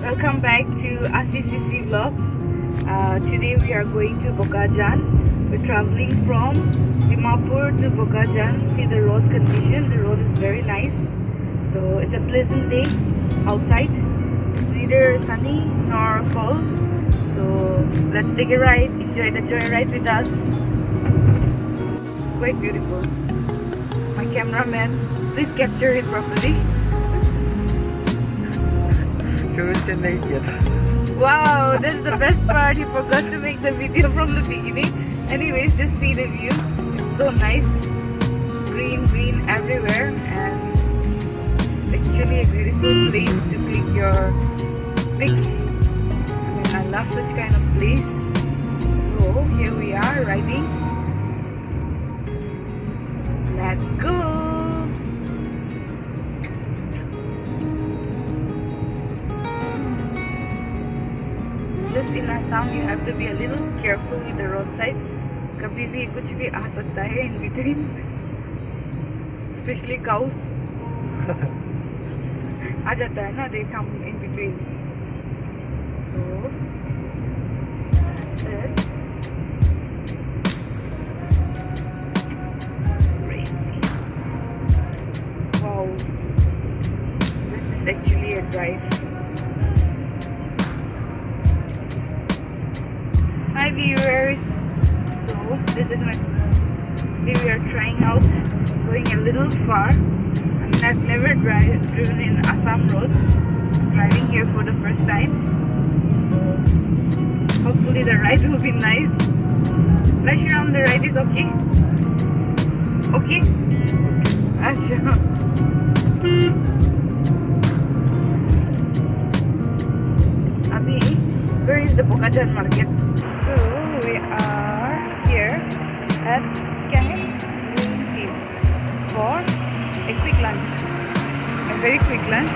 Welcome back to Assi Sisi Sie Vlogs. Today we are going to Bokajan. We're traveling from Dimapur to Bokajan. See the road condition. The road is very nice. So it's a pleasant day outside. It's neither sunny nor cold. So let's take a ride. Enjoy the joyride with us. It's quite beautiful. My cameraman, please capture it properly. Wow, that's the best part. He forgot to make the video from the beginning. Anyways, just see the view. It's so nice. Green everywhere, and it's actually a beautiful place to click your pics. I love such kind of place. So here we are riding. Let's go. Just in Assam, you have to be a little careful with the roadside. कभी भी कुछ भी आ सकता है in between, especially cows. आ जाता है ना, they come in between. So that's it. Crazy. Wow, this is actually a drive. Hi viewers, so this is my, today we are trying out going a little far. I mean, I've never driven in Assam roads, driving here for the first time. So hopefully the ride will be nice. Pressure on the ride is okay? Okay? Achha. Abhi, where is the Bokajan market? So we are here at for a quick lunch, a very quick lunch.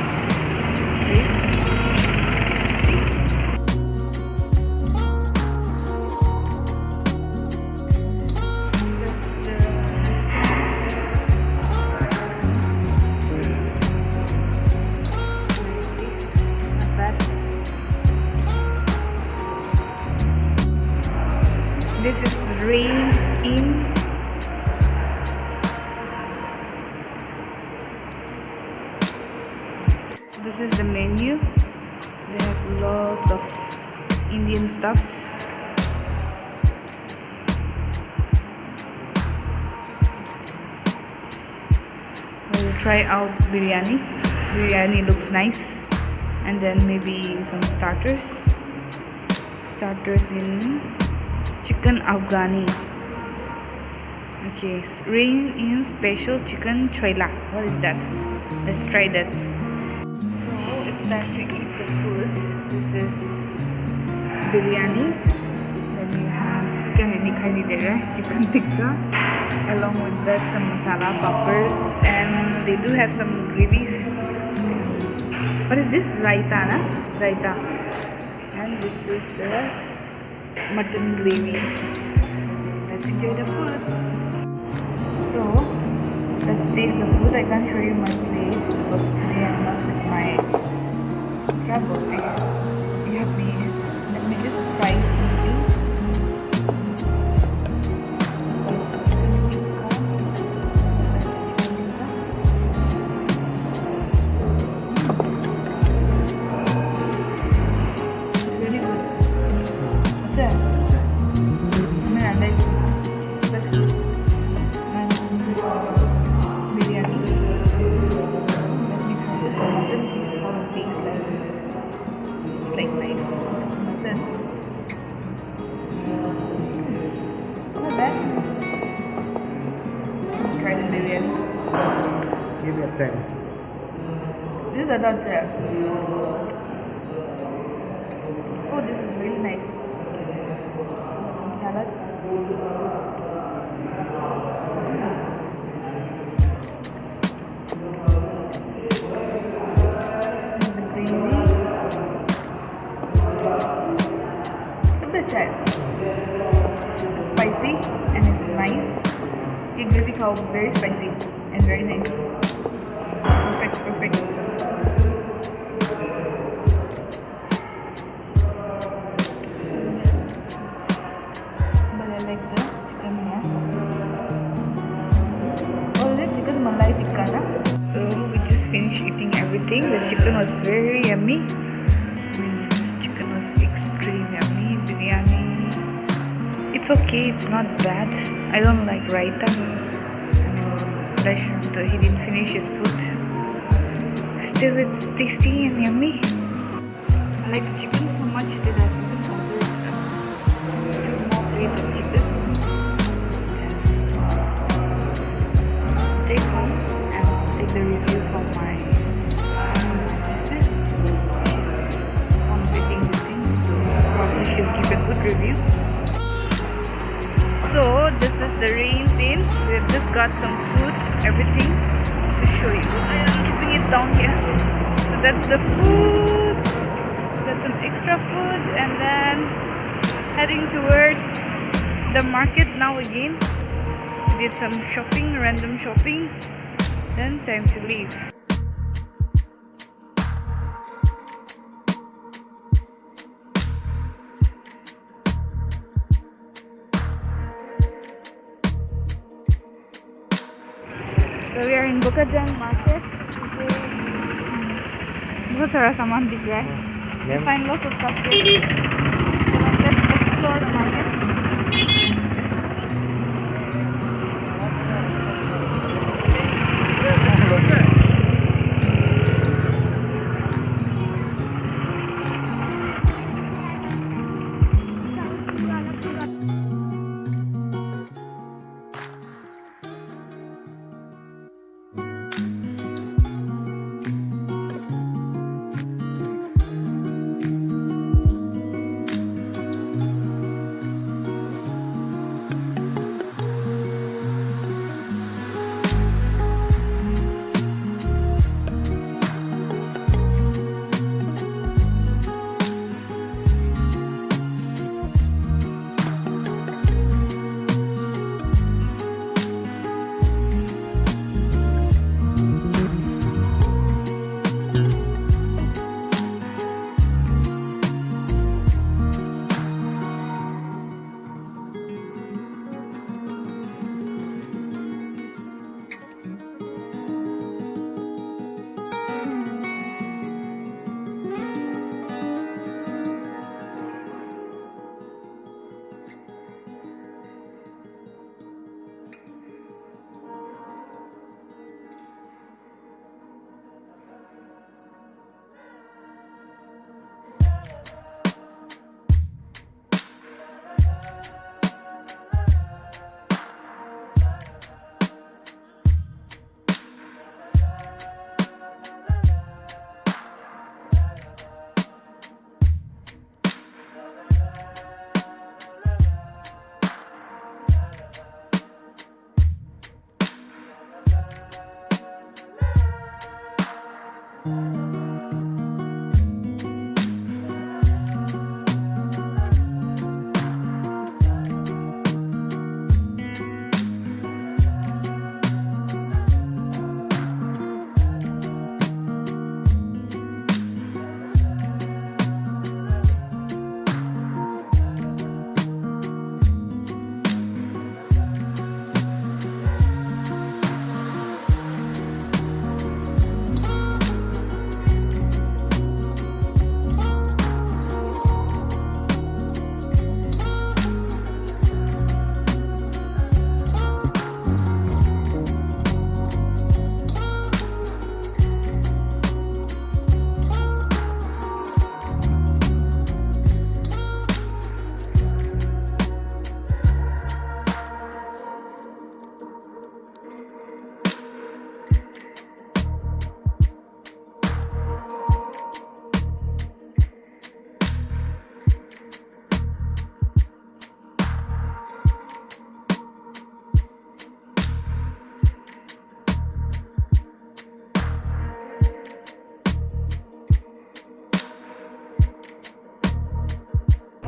This is Rains in. This is the menu. They have lots of Indian stuffs. We'll try out biryani. Biryani looks nice, and then maybe some starters. Starters in chicken Afghani. Okay, rain in special chicken choila. What is that? Let's try that. So it's time to eat the food. This is biryani. Then we have chicken tikka. Along with that, some masala poppers, and they do have some gravies. What is this? Raita, na? Raita. And this is the mutton gravy. Let's enjoy the food. So let's taste the food. I can't show you my plate because today I'm not with my travel. Let me just try it with you. Give me a try. This is adult chair. Oh, this is really nice. Some salads. The gravy. It's a bit chair. It's spicy and it's nice. The gravy is very spicy and very nice. Perfect. eating everything. The chicken was very yummy. This chicken was extreme yummy. Biryani, it's okay, it's not bad. I don't like raita. He didn't finish his food. Still, it's tasty and yummy. I like the chicken so much that I've even ordered 2 more plates of chicken. Take home and take the review from my sister. She's on reading these things, so probably she'll give a good review. So this is the rain scene. We've just got some food, everything to show you. I'm keeping it down here. So that's the food. Got some extra food and then heading towards the market now again. We did some shopping, random shopping. Then time to leave. So we are in Bokajan market. बहुत सारा सामान दिख रहा है. You find lots of stuff here. So let's explore the market.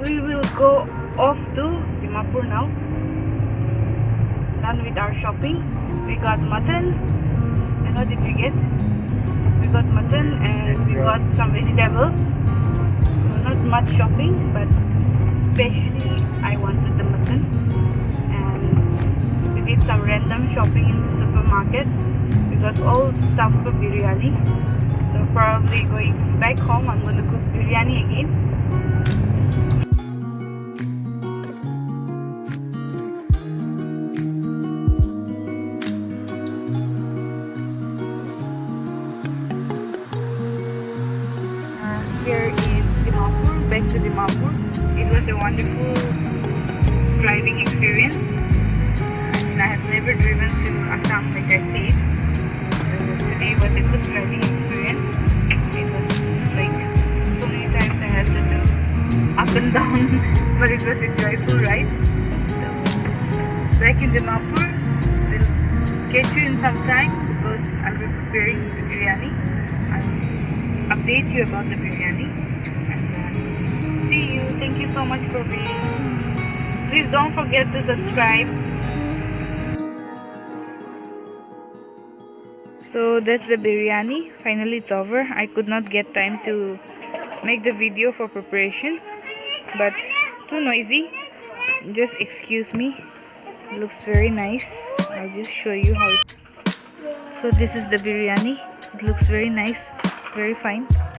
We will go off to Dimapur now. Done with our shopping. We got mutton. And what did we get? We got mutton and we got some vegetables. So not much shopping, but especially I wanted the mutton. And we did some random shopping in the supermarket. We got all the stuff for biryani. So probably going back home, I'm going to cook biryani again. Here in Dimapur, back to Dimapur. It was a wonderful driving experience. And I have never driven to Assam like I said. So today was a good driving experience. It was like so many times I had to do up and down, but it was a joyful ride. So back in Dimapur, we'll get you in some time because I'll be preparing the biryani. I'll update you about the biryani. And see you. Thank you so much for being. Please don't forget to subscribe. So that's the biryani. Finally it's over. I could not get time to make the video for preparation, but too noisy. Just excuse me. It looks very nice. I'll just show you how it. So this is the biryani. It looks very nice, very fine.